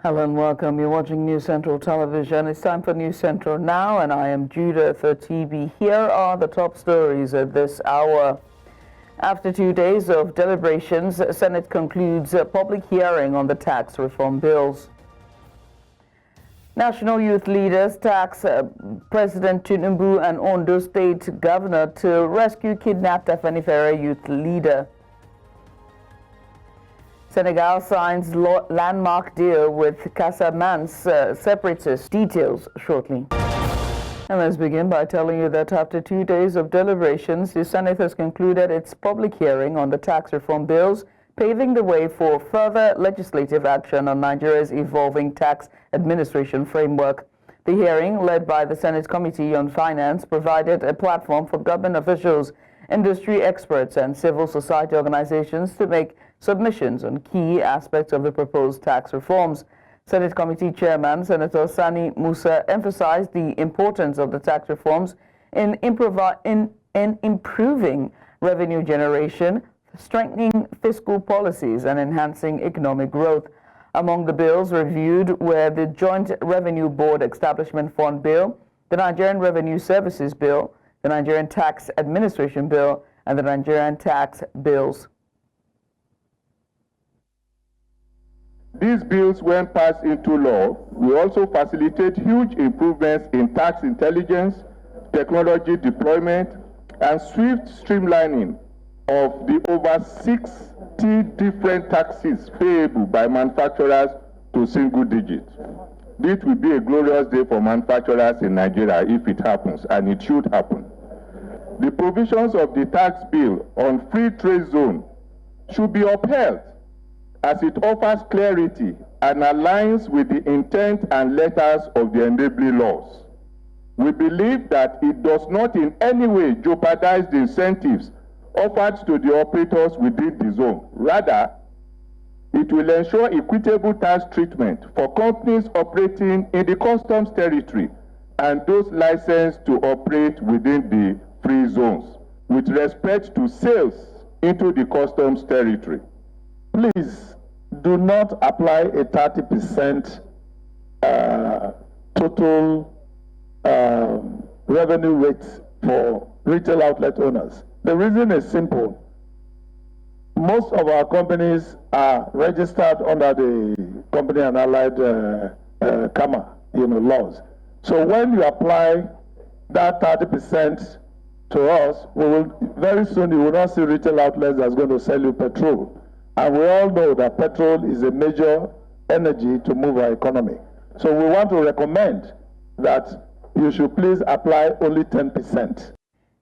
Hello and welcome. You're watching News Central Television. It's time for News Central now, and I am Judith TB. Here are the top stories at this hour. After 2 days of deliberations, the Senate concludes a public hearing on the tax reform bills. National youth leaders tax President Tinubu and Ondo State Governor to rescue kidnapped Afenifere youth leader. Senegal signs landmark deal with Casamance separatists. Details shortly. And let's begin by telling you that after 2 days of deliberations, the Senate has concluded its public hearing on the tax reform bills, paving the way for further legislative action on Nigeria's evolving tax administration framework. The hearing, led by the Senate Committee on Finance, provided a platform for government officials, industry experts, and civil society organizations to make submissions on key aspects of the proposed tax reforms. Senate Committee Chairman Senator Sani Musa emphasized the importance of the tax reforms in improving revenue generation, strengthening fiscal policies, and enhancing economic growth. Among the bills reviewed were the Joint Revenue Board Establishment Fund Bill, the Nigerian Revenue Services Bill, the Nigerian Tax Administration Bill, and the Nigerian Tax Bills. These bills, when passed into law, will also facilitate huge improvements in tax intelligence, technology deployment, and swift streamlining of the over 60 different taxes payable by manufacturers to single digits. This will be a glorious day for manufacturers in Nigeria if it happens, and it should happen. The provisions of the tax bill on free trade zone should be upheld, as it offers clarity and aligns with the intent and letters of the enabling laws. We believe that it does not in any way jeopardize the incentives offered to the operators within the zone. Rather, it will ensure equitable tax treatment for companies operating in the customs territory and those licensed to operate within the free zones, with respect to sales into the customs territory. Please do not apply a 30% total revenue rate for retail outlet owners. The reason is simple. Most of our companies are registered under the Company and Allied CAMA, laws. So when you apply that 30% to us, very soon you will not see retail outlets that's going to sell you petrol. And we all know that petrol is a major energy to move our economy. So we want to recommend that you should please apply only 10%.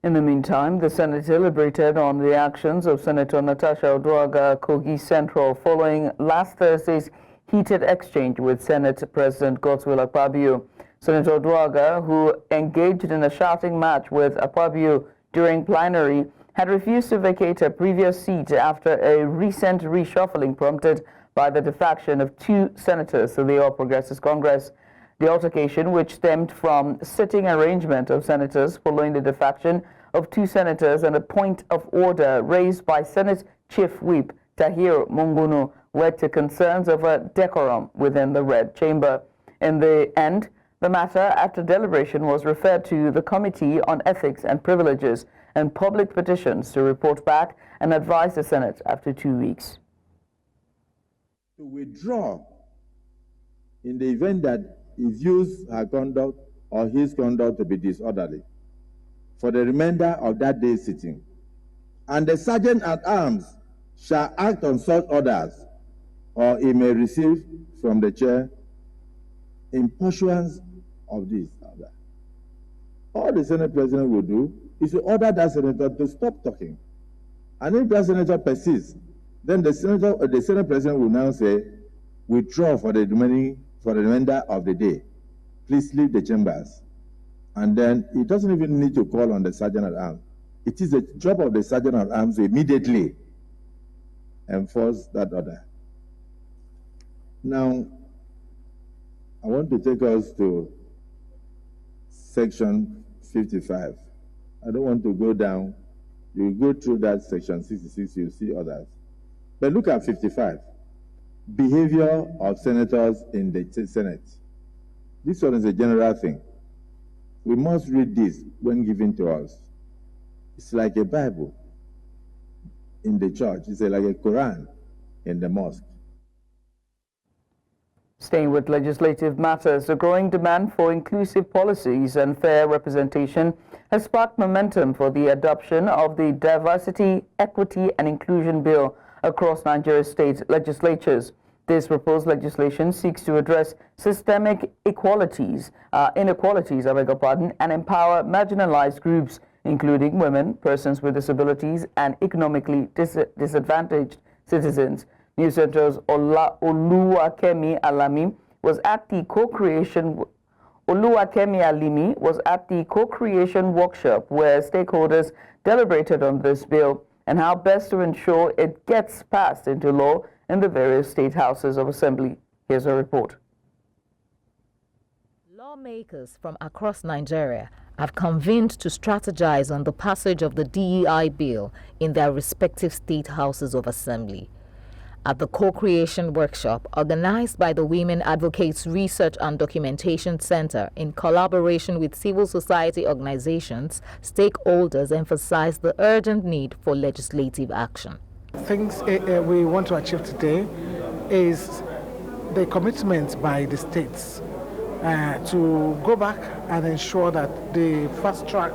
In the meantime, the Senate deliberated on the actions of Senator Natasha Uduaghan, Kogi Central, following last Thursday's heated exchange with Senate President Godswill Akpabio. Senator Uduaghan, who engaged in a shouting match with Akpabio during plenary, had refused to vacate her previous seat after a recent reshuffling prompted by the defection of 2 senators to the All Progressives Congress. The altercation, which stemmed from sitting arrangement of senators following the defection of 2 senators and a point of order raised by Senate Chief Whip Tahir Mungunu, led to concerns over decorum within the Red Chamber. In the end, the matter, after deliberation, was referred to the Committee on Ethics and Privileges and Public Petitions to report back and advise the Senate after 2 weeks. To withdraw in the event that he views her conduct or his conduct to be disorderly for the remainder of that day's sitting. And the Sergeant at Arms shall act on such orders, or he may receive from the chair in pursuance of this or that. All the Senate President will do is to order that senator to stop talking. And if that senator persists, then the Senate President will now say, withdraw for the remainder of the day. Please leave the chambers. And then he doesn't even need to call on the Sergeant at Arms. It is the job of the Sergeant at Arms to immediately enforce that order. Now, I want to take us to section 55. I don't want to go down. You go through that section 66, you'll see others. But look at 55. behavior of senators in the Senate. This one is a general thing. We must read this when given to us. It's like a Bible in the church. It's like a Quran in the mosque. Staying with legislative matters, the growing demand for inclusive policies and fair representation has sparked momentum for the adoption of the Diversity, Equity and Inclusion Bill across Nigeria's state legislatures. This proposed legislation seeks to address systemic inequalities, and empower marginalized groups, including women, persons with disabilities, and economically disadvantaged citizens. News Central's Oluwakemi Alimi was at the co-creation workshop where stakeholders deliberated on this bill and how best to ensure it gets passed into law in the various state houses of assembly. Here's a report. Lawmakers from across Nigeria have convened to strategize on the passage of the DEI bill in their respective state houses of assembly. At the co-creation workshop organized by the Women Advocates Research and Documentation Center in collaboration with civil society organizations, stakeholders emphasized the urgent need for legislative action. Things we want to achieve today is the commitment by the states to go back and ensure that they fast track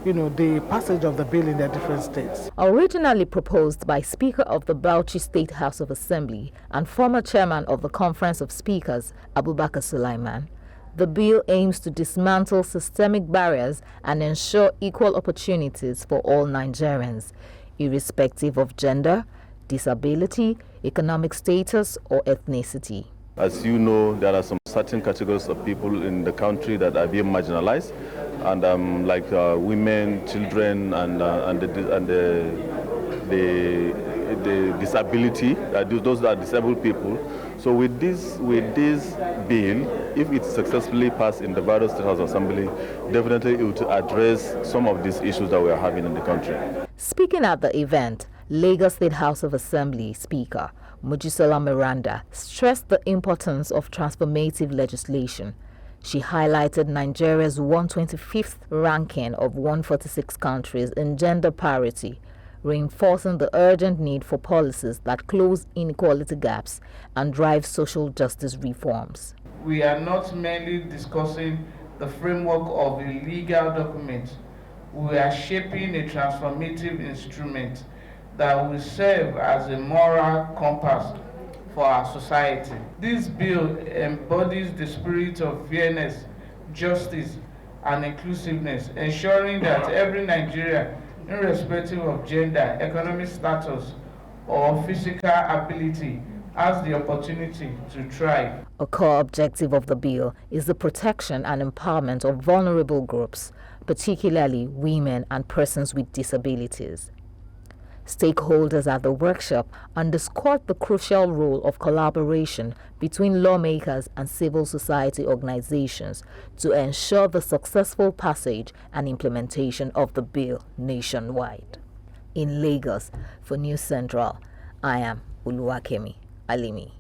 the passage of the bill in their different states. Originally proposed by Speaker of the Bauchi State House of Assembly and former Chairman of the Conference of Speakers, Abubakar Sulaiman, the bill aims to dismantle systemic barriers and ensure equal opportunities for all Nigerians, irrespective of gender, disability, economic status, or ethnicity. As you know, there are some certain categories of people in the country that are being marginalized, and like women, children, and the disability. Those are disabled people. So with this bill, if it's successfully passed in the various State House Assembly, definitely it will address some of these issues that we are having in the country. Speaking at the event, Lagos State House of Assembly Speaker Mojisola Miranda stressed the importance of transformative legislation. She highlighted Nigeria's 125th ranking of 146 countries in gender parity, reinforcing the urgent need for policies that close inequality gaps and drive social justice reforms. We are not merely discussing the framework of a legal document. We are shaping a transformative instrument that will serve as a moral compass for our society. This bill embodies the spirit of fairness, justice, and inclusiveness, ensuring that every Nigerian, irrespective of gender, economic status, or physical ability, has the opportunity to thrive. A core objective of the bill is the protection and empowerment of vulnerable groups, particularly women and persons with disabilities. Stakeholders at the workshop underscored the crucial role of collaboration between lawmakers and civil society organizations to ensure the successful passage and implementation of the bill nationwide. In Lagos, for News Central, I am Oluwakemi Alimi.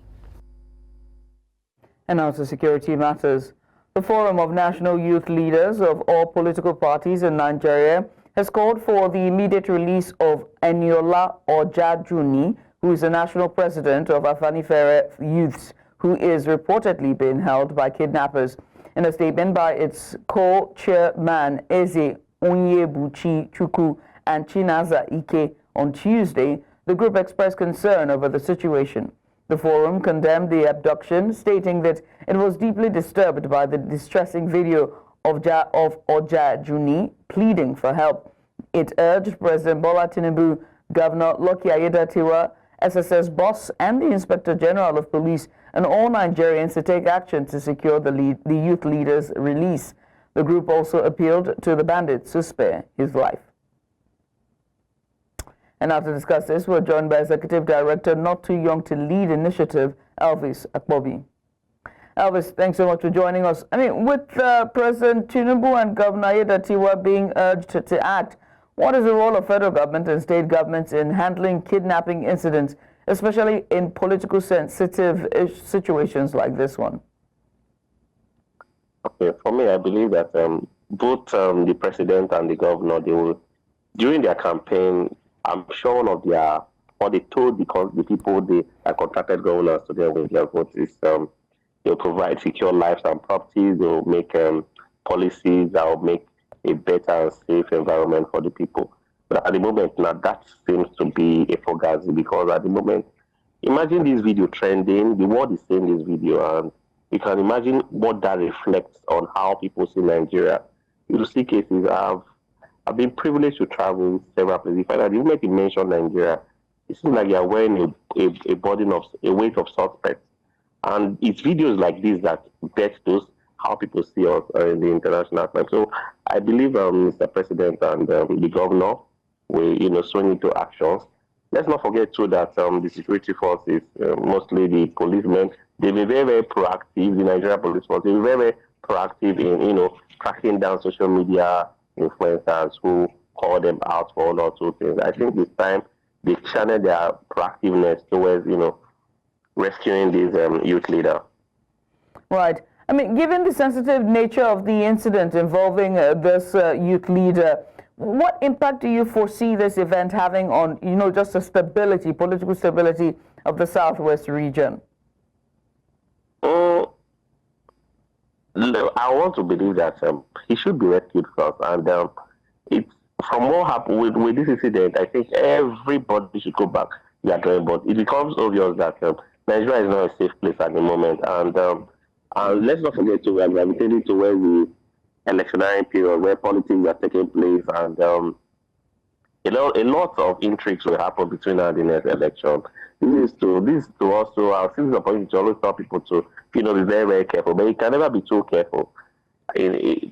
And now to security matters. The Forum of National Youth Leaders of all political parties in Nigeria has called for the immediate release of Eniola Ojajuni, who is the national president of Afenifere Youths, who is reportedly being held by kidnappers. In a statement by its co-chairman Eze Onyebuchi Chukwu and Chinaza Ike on Tuesday, the group expressed concern over the situation. The forum condemned the abduction, stating that it was deeply disturbed by the distressing video of Ojajuni pleading for help. It urged President Bola Tinubu, Governor Lucky Ayedatiwa, SSS boss, and the Inspector General of Police and all Nigerians to take action to secure the youth leader's release. The group also appealed to the bandits to spare his life. And now to discuss this, we're joined by Executive Director, Not Too Young to Lead Initiative, Elvis Akpabio. Elvis, thanks so much for joining us. I mean, with President Tinubu and Governor Ayedatiwa being urged to act, what is the role of federal government and state governments in handling kidnapping incidents, especially in political sensitive situations like this one? Okay, for me, I believe that both the president and the governor, they will, during their campaign, I'm sure one of their, what they told the people they are contracted governors to them with their votes is they'll provide secure lives and properties, they'll make policies that will make a better and safe environment for the people. But at the moment, now that seems to be a fugazi, because at the moment, imagine this video trending, the world is seeing this video, and you can imagine what that reflects on how people see Nigeria. You see cases, I've been privileged to travel several places. If I didn't make you mention Nigeria, it seems like you're wearing a burden of a weight of suspects. And it's videos like this that bet those how people see us in the international time. So I believe Mr. President and the governor will, swing into actions. Let's not forget too that the security forces, mostly the policemen, they've been very, very proactive. The Nigeria police force, they've been very, very proactive in, tracking down social media influencers who call them out for one or two things. I think this time they channel their proactiveness towards, rescuing this youth leader. Right. I mean, given the sensitive nature of the incident involving this youth leader, what impact do you foresee this event having on, just the stability, political stability of the Southwest region? I want to believe that he should be rescued first. And it's from what happened with this incident, I think everybody should go back to their drawing board. It becomes obvious that Nigeria is not a safe place at the moment. And let's not forget to we are gravitating towards the electionary period where politics are taking place, and a lot of intrigues will happen between now and the next election. This is to also our citizens opportunity to always tell people to be very, very careful, but you can never be too careful.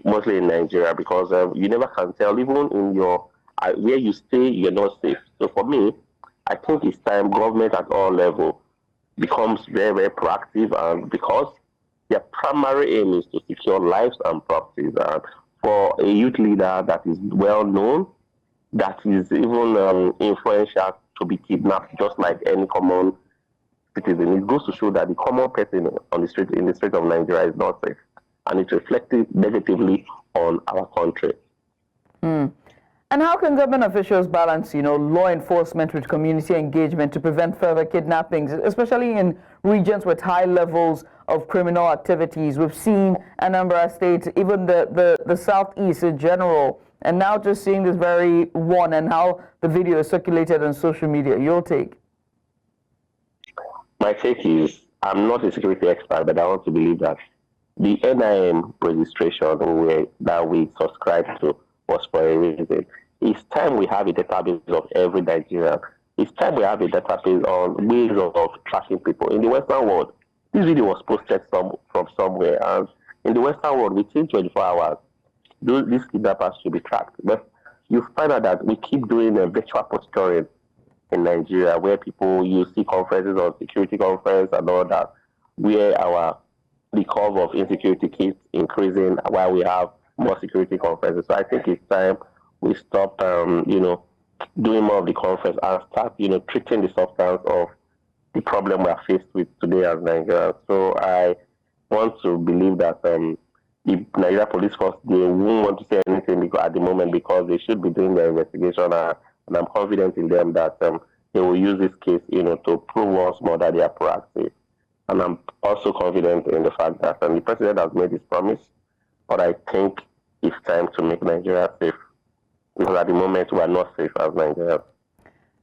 Mostly in Nigeria, because you never can tell, even in your where you stay, you're not safe. So for me, I think it's time government at all levels becomes very, very proactive, and because their primary aim is to secure lives and properties. And for a youth leader that is well known, that is even influential to be kidnapped, just like any common citizen, it goes to show that the common person on the street in the street of Nigeria is not safe, and it reflected negatively on our country. And how can government officials balance, law enforcement with community engagement to prevent further kidnappings, especially in regions with high levels of criminal activities? We've seen Anambra State, even the Southeast in general, and now just seeing this very one and how the video is circulated on social media. Your take? My take is, I'm not a security expert, but I want to believe that the NIM registration that we subscribed to was for a reason. It's time we have a database of every Nigerian. It's time we have a database on ways of tracking people. In the Western world, this video was posted from somewhere, and in the Western world, within 24 hours, these kidnappers should be tracked. But you find out that we keep doing a virtual posturing in Nigeria, where you see conferences on security conference and all that, where the curve of insecurity keeps increasing while we have more security conferences. So I think it's time we stop, doing more of the conference and start, treating the substance of the problem we are faced with today as Nigeria. So I want to believe that the Nigeria Police Force, they won't want to say anything at the moment, because they should be doing their investigation, and I'm confident in them that they will use this case, to prove once more that they are proactive. And I'm also confident in the fact that the president has made his promise, but I think it's time to make Nigeria safe, because at the moment we are not safe as Nigerians.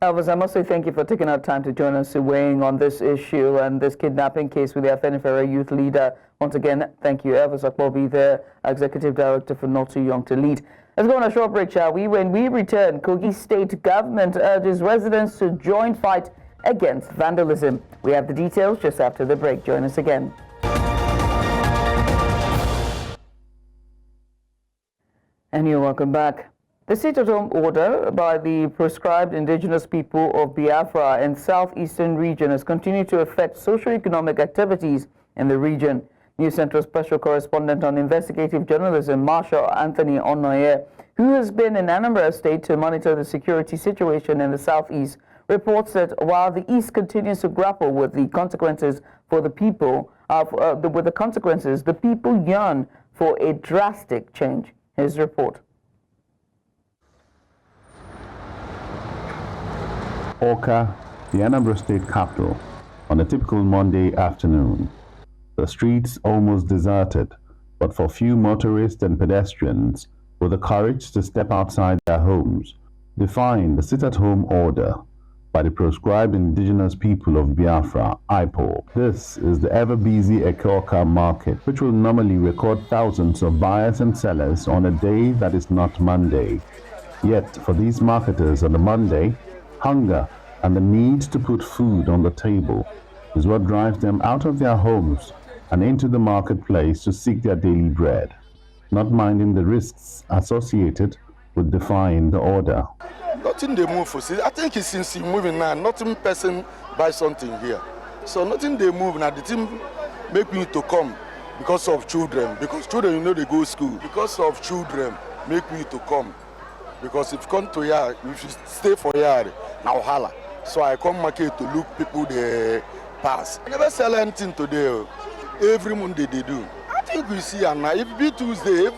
Elvis, I must say thank you for taking out time to join us, weighing on this issue and this kidnapping case with the Afenifere youth leader. Once again, thank you, Elvis Akpabio, the Executive Director for Not Too Young to Lead. Let's go on a short break, shall we? When we return, Kogi State government urges residents to join fight against vandalism. We have the details just after the break. Join us again. And you're welcome back. The sit-at-home order by the proscribed indigenous people of Biafra and southeastern region has continued to affect socio-economic activities in the region. News Central Special Correspondent on Investigative Journalism, Marshal Anthony Onoye, who has been in Anambra State to monitor the security situation in the southeast, reports that while the East continues to grapple with the consequences for the people, the people yearn for a drastic change. His report. Awka, the Anambra State capital, on a typical Monday afternoon. The streets almost deserted, but for few motorists and pedestrians with the courage to step outside their homes, defying the sit-at-home order by the proscribed indigenous people of Biafra, IPOB. This is the ever-busy Awka market, which will normally record thousands of buyers and sellers on a day that is not Monday. Yet, for these marketers on a Monday, hunger and the need to put food on the table is what drives them out of their homes and into the marketplace to seek their daily bread, not minding the risks associated with defying the order. Nothing they move for. See, I think it's since moving now, nothing person buy something here. So nothing they move now. The team make me to come because of children. Because children, you know, they go to school. Because of children, make me to come. Because if you come to here, if you stay for here, now holla. So I come market to look people they pass. I never sell anything today. Every Monday they do. I think we see and now if it be Tuesday,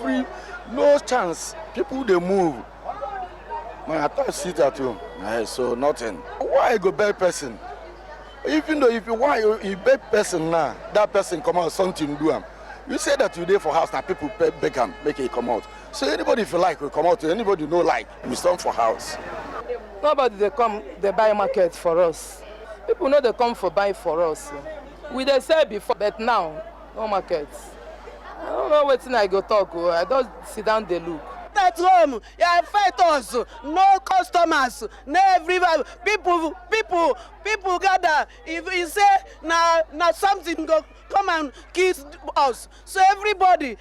no chance. People they move. Man, I thought sit at home. So nothing. Why I go buy person? Even though if you want you buy person now, that person come out something do. You say that you there for house now people beg him, make it come out. So anybody if you like will come out. Anybody no like, we stand for house. Nobody they come they buy market for us. People know they come for buy for us. We they say before, but now no market. I don't know what I go talk. I don't sit down they look. At home, yeah, fight us. No customers, no everybody. People gather. If you say now something go come and kiss us, so everybody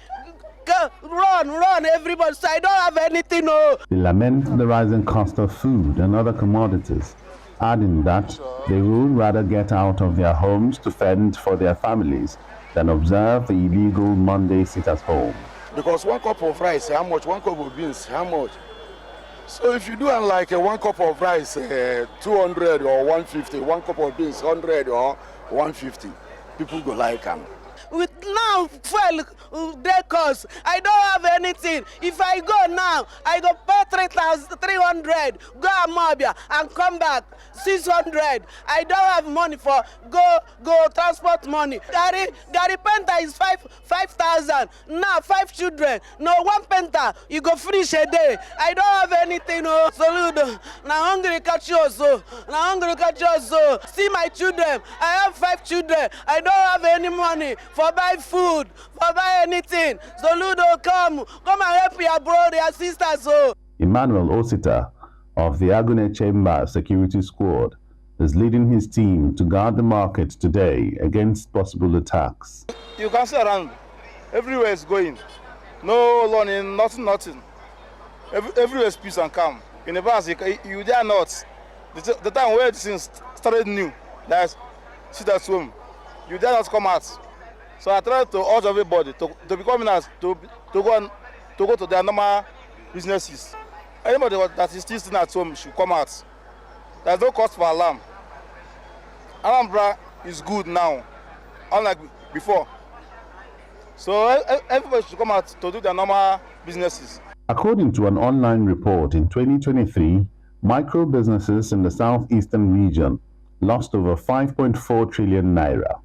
go, run, everybody. So I don't have anything. No. They lament the rising cost of food and other commodities, adding that they would rather get out of their homes to fend for their families than observe the illegal Monday sit-at-home. Because 1 cup of rice, how much? 1 cup of beans, how much? So if you do like 1 cup of rice, 200 or 150, 1 cup of beans, 100 or 150, people go like them. With now fuel they cost, I don't have anything. If I go now, I go pay 3,300, go Amabia and come back 600. I don't have money for go transport money. Gary Penta is 5,000. Now 5 children. No 1 Penta, you go finish a day. I don't have anything. No salute. Now hungry catch you so. See my children. I have 5 children. I don't have any money for buy food, for buy anything. So Ludo, come and help your brother, your sisters. So. Emmanuel Osita of the Agune Chamber Security Squad is leading his team to guard the market today against possible attacks. You can see around, everywhere is going. No learning, nothing. Everywhere is peace and calm. In the past, you dare not. The time where things started new, that's sit at home. You dare not come out. So I try to urge everybody to become nice, to go to their normal businesses. Anybody that is still sitting at home should come out. There's no cost for alarm. Alhambra is good now, unlike before. So everybody should come out to do their normal businesses. According to an online report in 2023, micro businesses in the southeastern region lost over 5.4 trillion naira.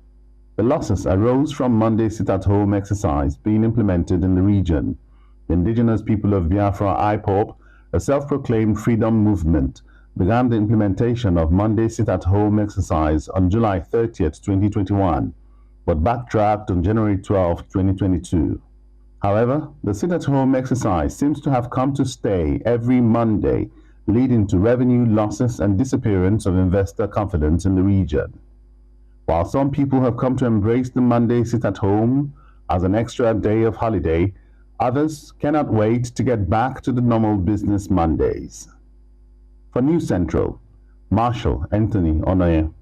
The losses arose from Monday sit-at-home exercise being implemented in the region. The indigenous people of Biafra, IPOB, a self-proclaimed freedom movement, began the implementation of Monday sit-at-home exercise on July 30th, 2021, but backtracked on January 12, 2022. However, the sit-at-home exercise seems to have come to stay every Monday, leading to revenue losses and disappearance of investor confidence in the region. While some people have come to embrace the Monday sit-at-home as an extra day of holiday, others cannot wait to get back to the normal business Mondays. For News Central, Marshal Anthony Onoye.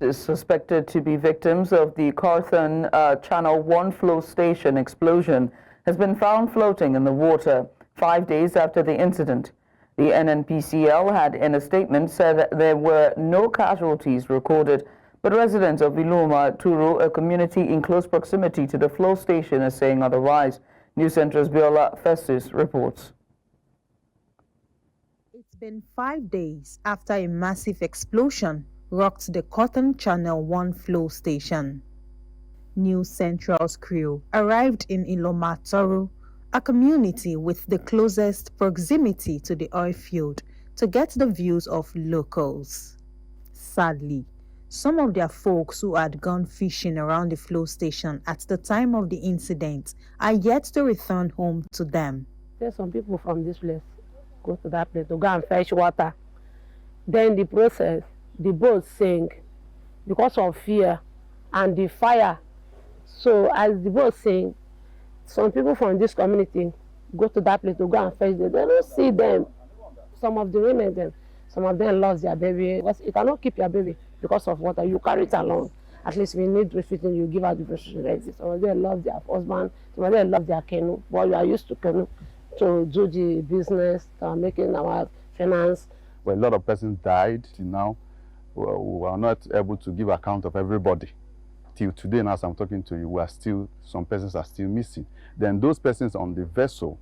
Is suspected to be victims of the Carthon Channel 1 flow station explosion has been found floating in the water 5 days after the incident. The NNPCL had in a statement said that there were no casualties recorded, but residents of Iluma Turu, a community in close proximity to the flow station, are saying otherwise. News Central's Biola Festus reports. It's been 5 days after a massive explosion rocked the Cotton Channel 1 flow station. News Central's crew arrived in Iloma Turu, a community with the closest proximity to the oil field, to get the views of locals. Sadly, some of their folks who had gone fishing around the flow station at the time of the incident are yet to return home to them. There's some people from this place go to that place to go and fetch water. Then the process, the boat sank because of fear and the fire. So as the boat sank, some people from this community go to that place to go and fetch them. They don't see them. Some of the women, some of them lost their baby. Because you cannot keep your baby because of water. You carry it along. At least we need breastfeeding, you give out the breastfeeding. Some of them lost their husband. Some of them lost their canoe. But we are used to canoe to do the business, making our finance. When a lot of persons died, now we are not able to give account of everybody. Till today, now as I'm talking to you, some persons are still missing. Then those persons on the vessel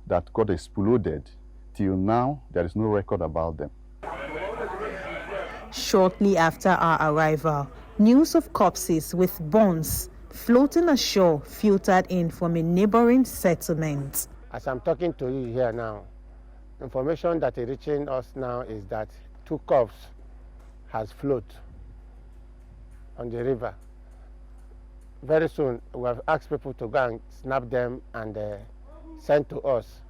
that got exploded, till now, there is no record about them. Shortly after our arrival, news of corpses with bones floating ashore filtered in from a neighboring settlement. As I'm talking to you here now, information that is reaching us now is that 2 corpses has floated on the river. Very soon, we have asked people to go and snap them and send to us.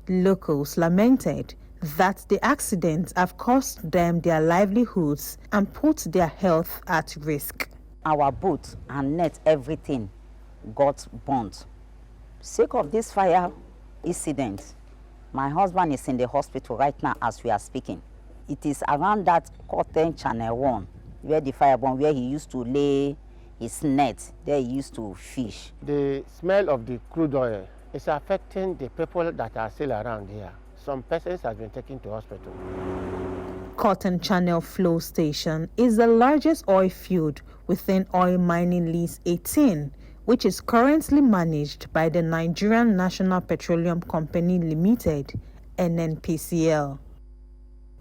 Locals lamented that the accidents have cost them their livelihoods and put their health at risk. Our boat and net, everything got burnt. Sake of this fire incident, my husband is in the hospital right now as we are speaking. It is around that Cotton Channel 1 where the fire burned, where he used to lay his net, there he used to fish. The smell of the crude oil is affecting the people that are still around here. Some persons have been taken to hospital. Cotton Channel Flow Station is the largest oil field within Oil Mining Lease 18, which is currently managed by the Nigerian National Petroleum Company Limited, NNPCL.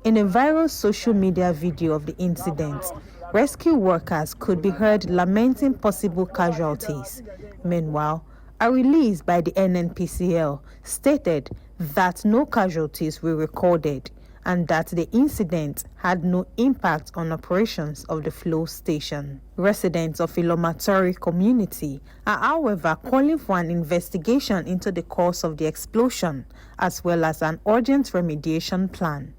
In a viral social media video of the incident, rescue workers could be heard lamenting possible casualties. Meanwhile, a release by the NNPCL stated that no casualties were recorded and that the incident had no impact on operations of the flow station. Residents of Iloma Turu community are, however, calling for an investigation into the cause of the explosion, as well as an urgent remediation plan.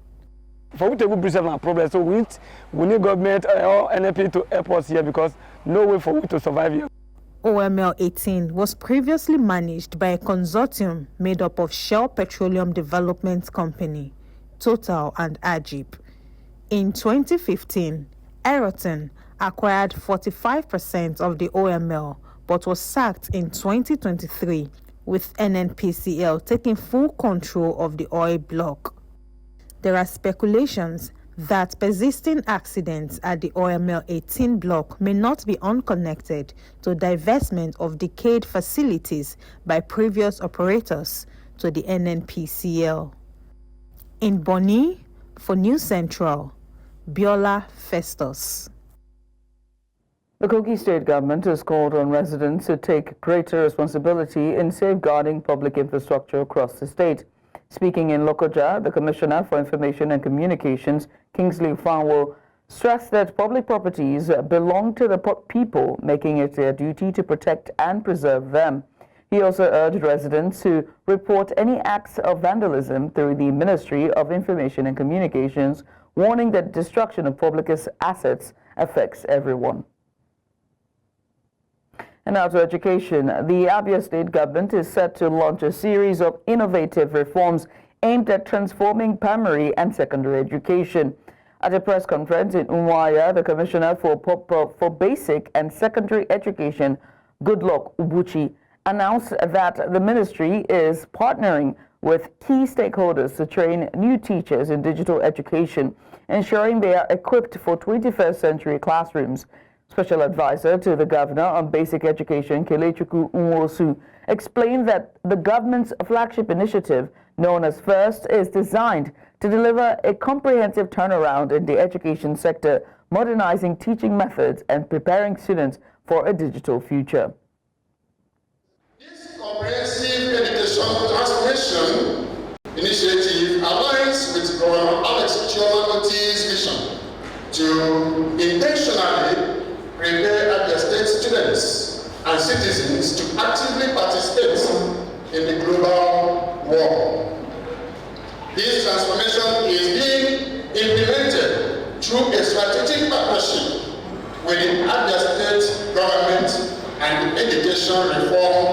For we to preserve our problem, so we need government or NFP to help us here, because no way for we to survive here. OML 18 was previously managed by a consortium made up of Shell Petroleum Development Company, Total and Ajib. In 2015, Aeroton acquired 45% of the OML but was sacked in 2023, with NNPCL taking full control of the oil block. There are speculations that persisting accidents at the OML 18 block may not be unconnected to divestment of decayed facilities by previous operators to the NNPCL. In Bonny, for News Central, Biola Festus. The Kogi State government has called on residents to take greater responsibility in safeguarding public infrastructure across the state. Speaking in Lokoja, the Commissioner for Information and Communications, Kingsley Fanwo, stressed that public properties belong to the people, making it their duty to protect and preserve them. He also urged residents to report any acts of vandalism through the Ministry of Information and Communications, warning that destruction of public assets affects everyone. And now to education. The Abia State government is set to launch a series of innovative reforms aimed at transforming primary and secondary education. At a press conference in Umuahia, the Commissioner for Basic and Secondary Education, Goodluck Ubuchi, announced that the ministry is partnering with key stakeholders to train new teachers in digital education, ensuring they are equipped for 21st century classrooms. Special advisor to the governor on basic education, Kelechukwu Nwosu, explained that the government's flagship initiative, known as FIRST, is designed to deliver a comprehensive turnaround in the education sector, modernizing teaching methods and preparing students for a digital future. This comprehensive education transformation initiative aligns with Governor Alex Chioma-Oti's vision to intentionally prepare Abia State students and citizens to actively participate in the global war. This transformation is being implemented through a strategic partnership with the Abia State government and the Education Reform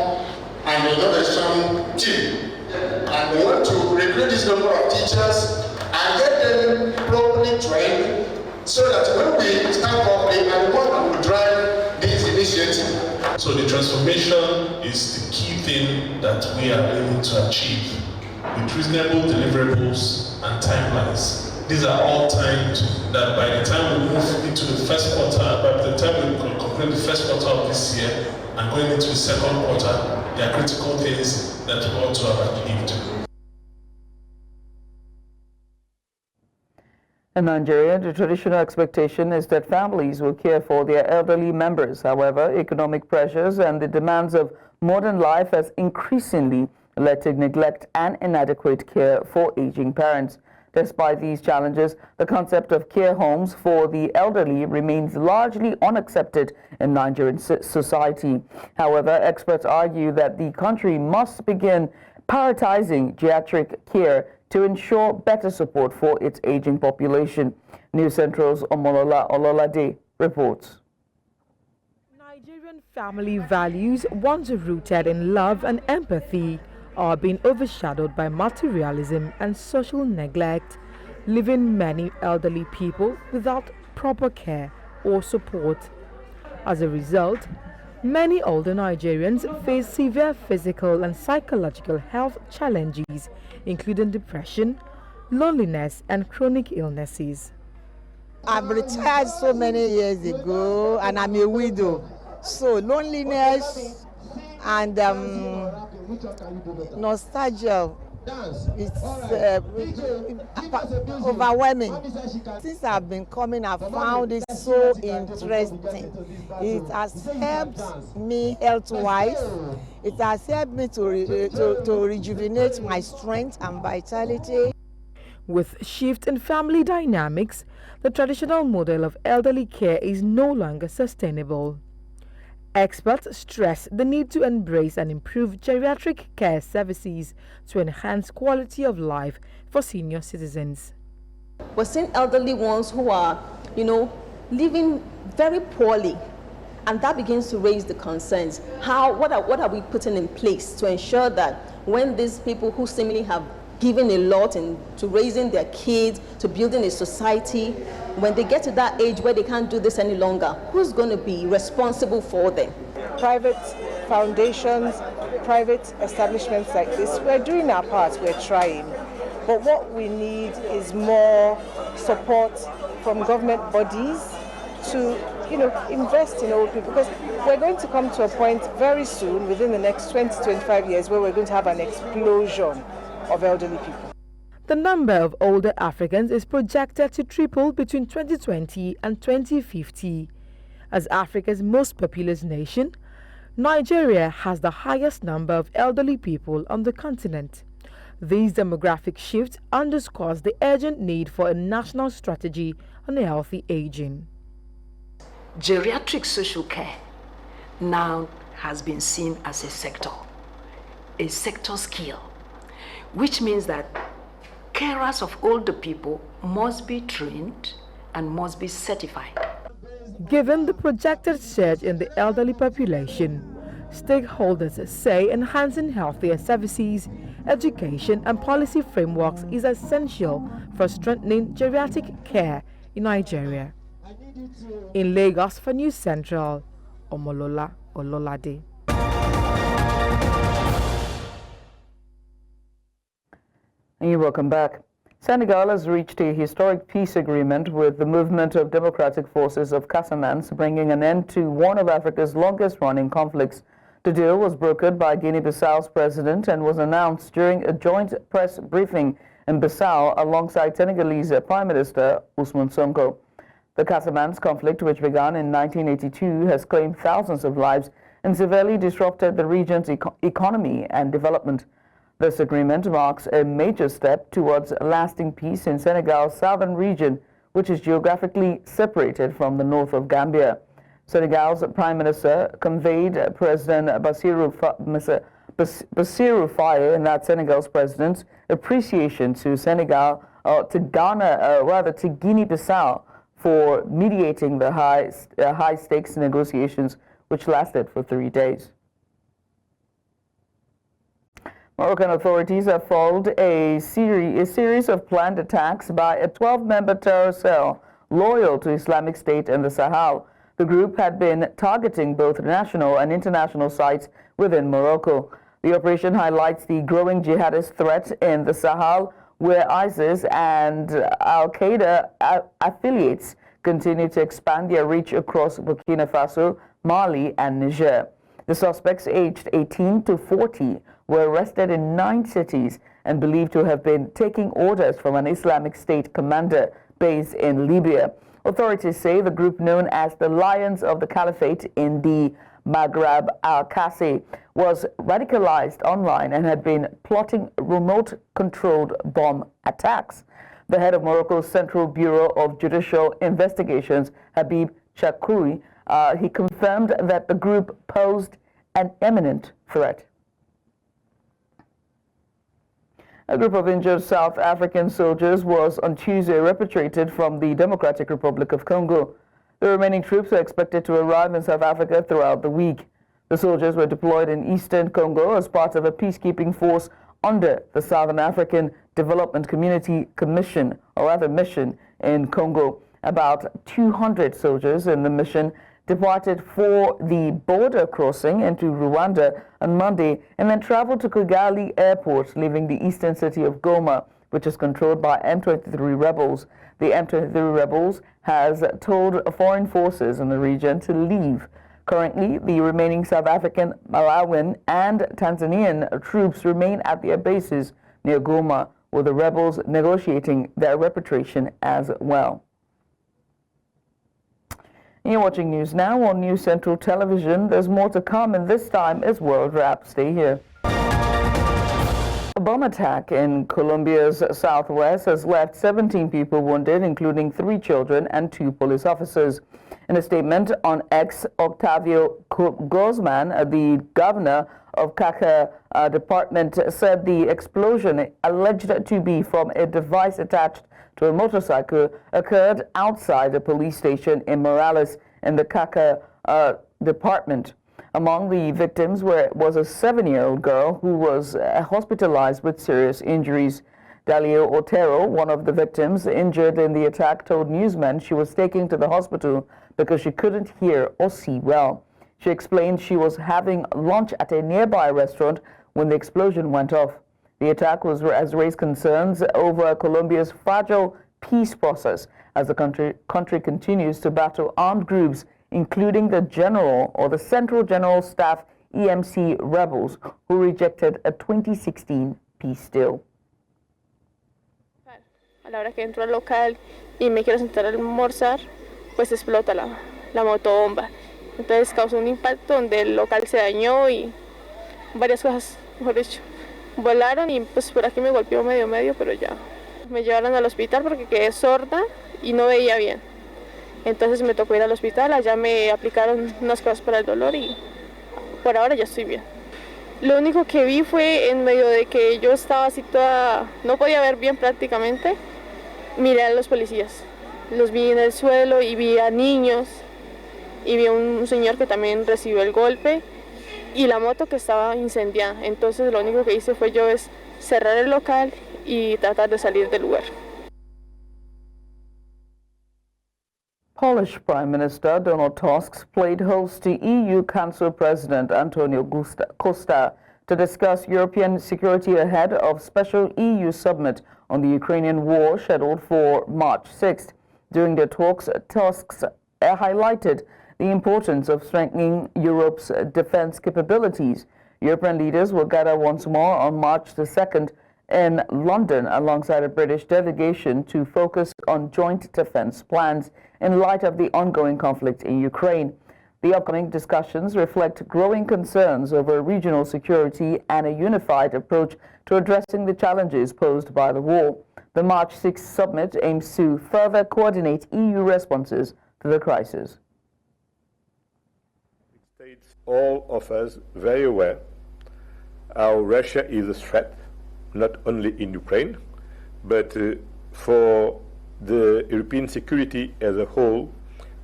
and Innovation team. And we want to recruit this number of teachers and get them properly trained so that when we stand properly and what will drive this initiative. So the transformation is the key thing that we are aiming to achieve with reasonable deliverables and timelines. These are all timed that by the time we move into the first quarter, by the time we conclude the first quarter of this year and going into the second quarter, there are critical things that we ought to have achieved. In Nigeria, the traditional expectation is that families will care for their elderly members. However, economic pressures and the demands of modern life has increasingly led to neglect and inadequate care for aging parents. Despite these challenges, the concept of care homes for the elderly remains largely unaccepted in Nigerian society. However, experts argue that the country must begin prioritizing geriatric care to ensure better support for its aging population. News Central's Omolola Ololade reports. Nigerian family values, once rooted in love and empathy, are being overshadowed by materialism and social neglect, leaving many elderly people without proper care or support. As a result, many older Nigerians face severe physical and psychological health challenges, including depression, loneliness, and chronic illnesses. I've retired so many years ago and I'm a widow. So loneliness and nostalgia, it's overwhelming. Since I've been coming, I've found it so interesting. It has helped me health-wise. It has helped me to rejuvenate my strength and vitality. With shift in family dynamics, the traditional model of elderly care is no longer sustainable. Experts stress the need to embrace and improve geriatric care services to enhance quality of life for senior citizens. We're seeing elderly ones who are, living very poorly, and that begins to raise the concerns. What are we putting in place to ensure that when these people who seemingly have given a lot into raising their kids, to building a society, when they get to that age where they can't do this any longer, who's going to be responsible for them? Private foundations, private establishments like this, we're doing our part, we're trying. But what we need is more support from government bodies to invest in old people, because we're going to come to a point very soon, within the next 20 to 25 years, where we're going to have an explosion of elderly people. The number of older Africans is projected to triple between 2020 and 2050. As Africa's most populous nation, Nigeria has the highest number of elderly people on the continent. This demographic shift underscores the urgent need for a national strategy on a healthy aging. Geriatric social care now has been seen as a sector skill, which means that carers of older people must be trained and must be certified. Given the projected surge in the elderly population, stakeholders say enhancing healthcare services, education, and policy frameworks is essential for strengthening geriatric care in Nigeria. In Lagos for News Central, Omolola Ololade. Welcome back. Senegal has reached a historic peace agreement with the Movement of Democratic Forces of Casamance, bringing an end to one of Africa's longest-running conflicts. The deal was brokered by Guinea-Bissau's president and was announced during a joint press briefing in Bissau alongside Senegalese Prime Minister Ousmane Sonko. The Casamance conflict, which began in 1982, has claimed thousands of lives and severely disrupted the region's economy and development. This agreement marks a major step towards lasting peace in Senegal's southern region, which is geographically separated from the north of Gambia. Senegal's Prime Minister conveyed President Bassirou Faye and that Senegal's president's appreciation to to Guinea-Bissau for mediating the high-stakes negotiations, which lasted for 3 days. Moroccan authorities have foiled a series of planned attacks by a 12-member terror cell loyal to Islamic State in the Sahel. The group had been targeting both national and international sites within Morocco. The operation highlights the growing jihadist threat in the Sahel, where ISIS and Al-Qaeda affiliates continue to expand their reach across Burkina Faso, Mali, and Niger. The suspects, aged 18 to 40, were arrested in 9 cities and believed to have been taking orders from an Islamic State commander based in Libya. Authorities say the group, known as the Lions of the Caliphate in the Maghreb Al-Qasi, was radicalized online and had been plotting remote-controlled bomb attacks. The head of Morocco's Central Bureau of Judicial Investigations, Habib Chakoui, he confirmed that the group posed an imminent threat. A group of injured South African soldiers was on Tuesday repatriated from the Democratic Republic of Congo. The remaining troops are expected to arrive in South Africa throughout the week. The soldiers were deployed in eastern Congo as part of a peacekeeping force under the Southern African Development Community Commission, or rather mission, in Congo. About 200 soldiers in the mission departed for the border crossing into Rwanda on Monday and then traveled to Kigali Airport, leaving the eastern city of Goma, which is controlled by M23 rebels. The M23 rebels has told foreign forces in the region to leave. Currently, the remaining South African, Malawian, and Tanzanian troops remain at their bases near Goma, with the rebels negotiating their repatriation as well. You're watching news now on News Central Television. There's more to come, and this time is World Wrap. Stay here. A bomb attack in Colombia's southwest has left 17 people wounded, including 3 children and 2 police officers. In a statement on X, Octavio Guzman, the governor of Cauca department, said the explosion, alleged to be from a device attached to a motorcycle, occurred outside a police station in Morales in the Cauca department. Among the victims was a 7-year-old girl who was hospitalized with serious injuries. Dalio Otero, one of the victims injured in the attack, told newsmen she was taken to the hospital because she couldn't hear or see well. She explained she was having lunch at a nearby restaurant when the explosion went off. The attack has raised concerns over Colombia's fragile peace process as the country continues to battle armed groups, including the Central General Staff EMC rebels, who rejected a 2016 peace deal. A la hora que entro al local y me quiero sentar a almorzar, pues explota la motobomba. Entonces causó un impacto donde el local se dañó y varias cosas, mejor dicho, volaron y pues por aquí me golpeó medio, pero ya. Me llevaron al hospital porque quedé sorda y no veía bien. Entonces me tocó ir al hospital, allá me aplicaron unas cosas para el dolor y por ahora ya estoy bien. Lo único que vi fue en medio de que yo estaba así toda, no podía ver bien prácticamente, miré a los policías. Los vi en el suelo y vi a niños y vi a un señor que también recibió el golpe y la moto que estaba incendiada. Entonces lo único que hice fue yo es cerrar el local y tratar de salir del lugar. Polish Prime Minister Donald Tusk played host to EU Council President Antonio Costa to discuss European security ahead of special EU summit on the Ukrainian war scheduled for March 6th. During the talks, Tusk highlighted the importance of strengthening Europe's defense capabilities. European leaders will gather once more on March the 2nd in London alongside a British delegation to focus on joint defense plans in light of the ongoing conflict in Ukraine. The upcoming discussions reflect growing concerns over regional security and a unified approach to addressing the challenges posed by the war. The March 6th summit aims to further coordinate EU responses to the crisis. States, all of us, very aware how Russia is a threat, not only in Ukraine, but for the European security as a whole,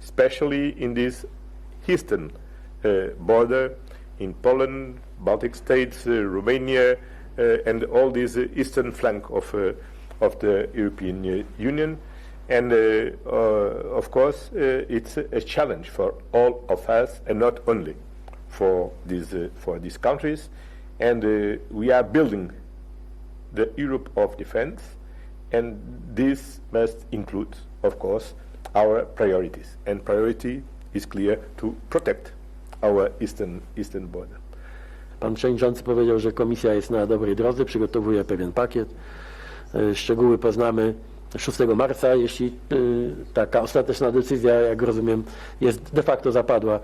especially in this eastern border in Poland, Baltic states, Romania, and all this eastern flank of the European Union. And of course, it's a challenge for all of us, and not only for these countries. And we are building the Europe of defense, and this must include, of course, our priorities. And priority is clear to protect our eastern border. Pan przewodniczący powiedział, że komisja jest na dobrej drodze, przygotowuje pewien pakiet. Szczegóły poznamy 6 marca, jeśli taka ostateczna decyzja, jak rozumiem, jest de facto zapadła.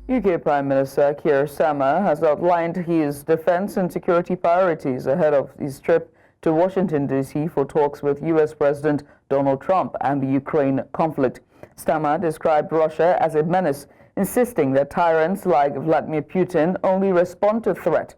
UK Prime Minister Keir Starmer has outlined his defense and security priorities ahead of his trip to Washington, D.C. for talks with U.S. President Donald Trump and the Ukraine conflict. Starmer described Russia as a menace, insisting that tyrants like Vladimir Putin only respond to threat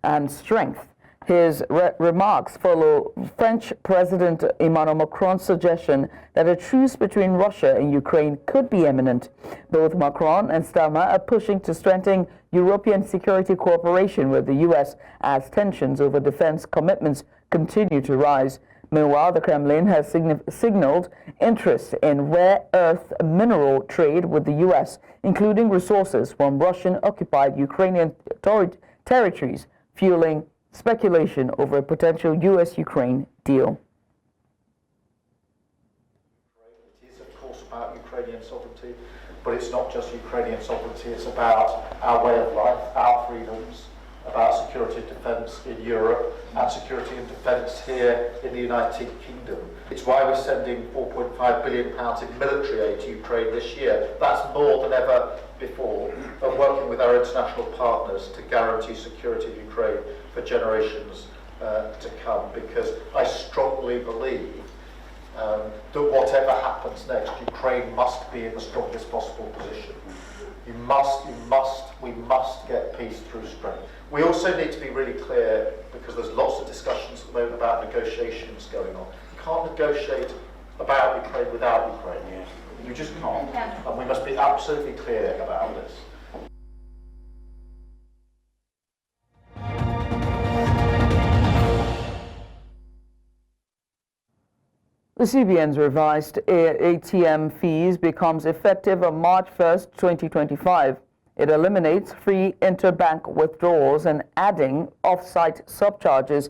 and strength. His remarks follow French President Emmanuel Macron's suggestion that a truce between Russia and Ukraine could be imminent. Both Macron and Starmer are pushing to strengthen European security cooperation with the U.S. as tensions over defense commitments continue to rise. Meanwhile, the Kremlin has signaled interest in rare earth mineral trade with the U.S., including resources from Russian-occupied Ukrainian territories, fueling speculation over a potential U.S.-Ukraine deal. It is, of course, about Ukrainian sovereignty, but it's not just Ukrainian sovereignty, it's about our way of life, our freedoms, about security and defence in Europe, and security and defence here in the United Kingdom. It's why we're sending £4.5 billion in military aid to Ukraine this year. That's more than ever before, and working with our international partners to guarantee security of Ukraine for generations to come, because I strongly believe that whatever happens next, Ukraine must be in the strongest possible position. We must get peace through strength. We also need to be really clear, because there's lots of discussions at the moment about negotiations going on. You can't negotiate about Ukraine without Ukraine. You just can't. And we must be absolutely clear about this. The CBN's revised ATM fees becomes effective on March 1st, 2025. It eliminates free interbank withdrawals and adding off-site surcharges.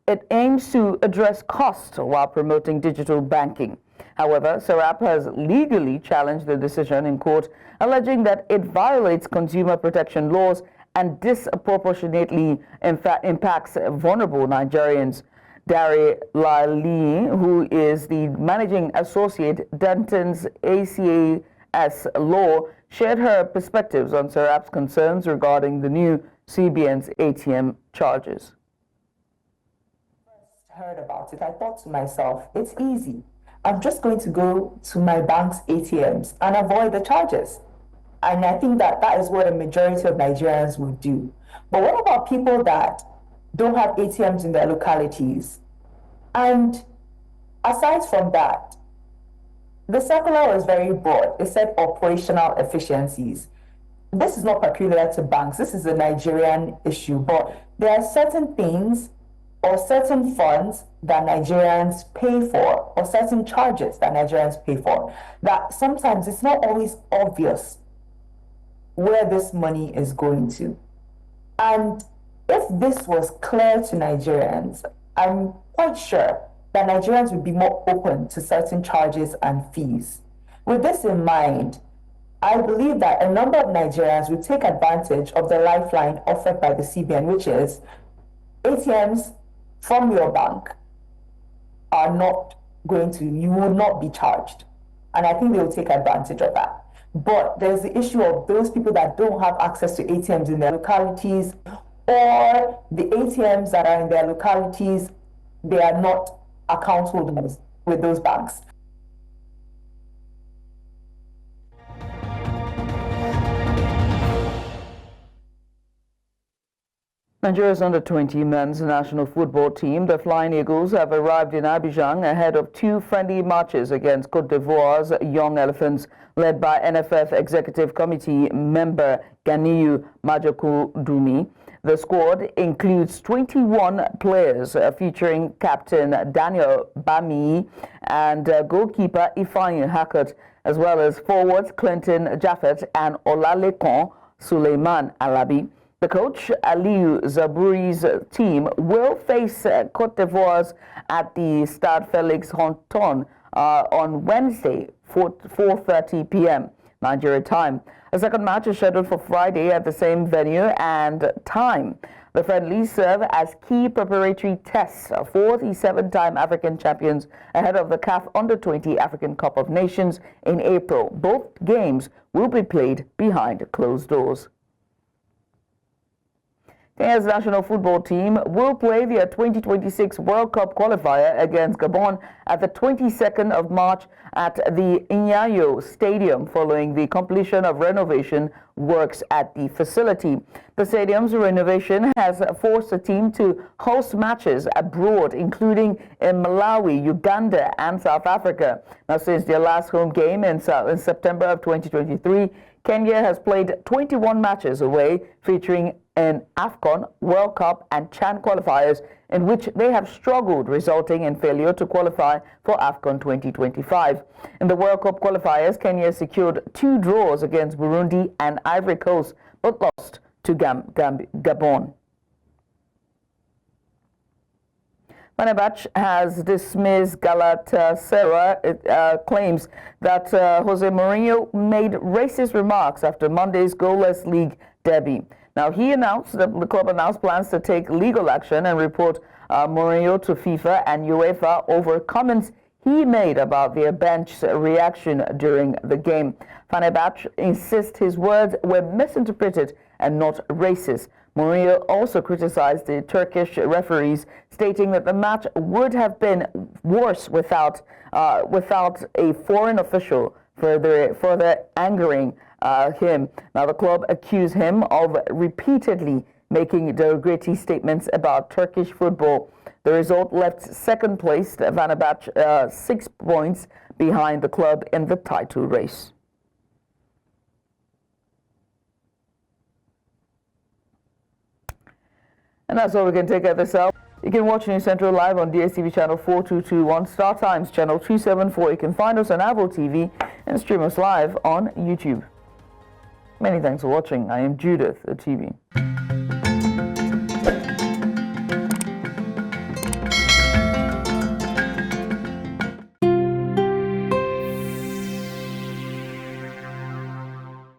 It aims to address costs while promoting digital banking. However, SERAP has legally challenged the decision in court, alleging that it violates consumer protection laws and disproportionately impacts vulnerable Nigerians. Dari Lali, who is the managing associate Denton's ACAS Law, shared her perspectives on SERAP's concerns regarding the new CBN's ATM charges. When I heard about it, I thought to myself, it's easy. I'm just going to go to my bank's ATMs and avoid the charges. And I think that is what a majority of Nigerians would do. But what about people that don't have ATMs in their localities? And aside from that, the circular was very broad. It said operational efficiencies. This is not peculiar to banks. This is a Nigerian issue. But there are certain things or certain funds that Nigerians pay for, or certain charges that Nigerians pay for, that sometimes it's not always obvious where this money is going to. And if this was clear to Nigerians, I'm quite sure that Nigerians would be more open to certain charges and fees. With this in mind, I believe that a number of Nigerians would take advantage of the lifeline offered by the CBN, which is ATMs from your bank are not going to, you will not be charged. And I think they will take advantage of that. But there's the issue of those people that don't have access to ATMs in their localities, or the ATMs that are in their localities, they are not account holders with those banks. Nigeria's under-20 men's national football team, the Flying Eagles, have arrived in Abidjan ahead of 2 friendly matches against Cote d'Ivoire's Young Elephants, led by NFF Executive Committee member Ganiyu Majoku-Dumi. The squad includes 21 players, featuring captain Daniel Bami and goalkeeper Ifeanyi Hackett, as well as forwards Clinton Jaffet and Olalekan Suleiman Alabi. The coach, Aliou Zabouri's team, will face Cote d'Ivoire at the Stade Felix Honton on Wednesday, 4:30 p.m. Nigeria time. A second match is scheduled for Friday at the same venue and time. The friendlies serve as key preparatory tests for the 7-time African champions ahead of the CAF Under-20 African Cup of Nations in April. Both games will be played behind closed doors. Kenya's national football team will play their 2026 World Cup qualifier against Gabon at the 22nd of March at the Nyayo Stadium following the completion of renovation works at the facility. The stadium's renovation has forced the team to host matches abroad, including in Malawi, Uganda, and South Africa. Now, since their last home game in September of 2023, Kenya has played 21 matches away, featuring in AFCON, World Cup, and CHAN qualifiers, in which they have struggled, resulting in failure to qualify for AFCON 2025. In the World Cup qualifiers, Kenya secured 2 draws against Burundi and Ivory Coast, but lost to Gabon. Fenerbahce has dismissed Galatasaray claims that Jose Mourinho made racist remarks after Monday's goalless league derby. Now, the club announced plans to take legal action and report Mourinho to FIFA and UEFA over comments he made about their bench's reaction during the game. Fenerbahce insists his words were misinterpreted and not racist. Mourinho also criticized the Turkish referees, stating that the match would have been worse without a foreign official, further angering him. Now, the club accused him of repeatedly making derogatory statements about Turkish football. The result left second-placed Fenerbahce 6 points behind the club in the title race. And that's all we can take at this hour. You can watch News Central live on DSTV channel 4221, Star Times channel 274. You can find us on Apple TV and stream us live on YouTube. Many thanks for watching. I am Judith, the TV.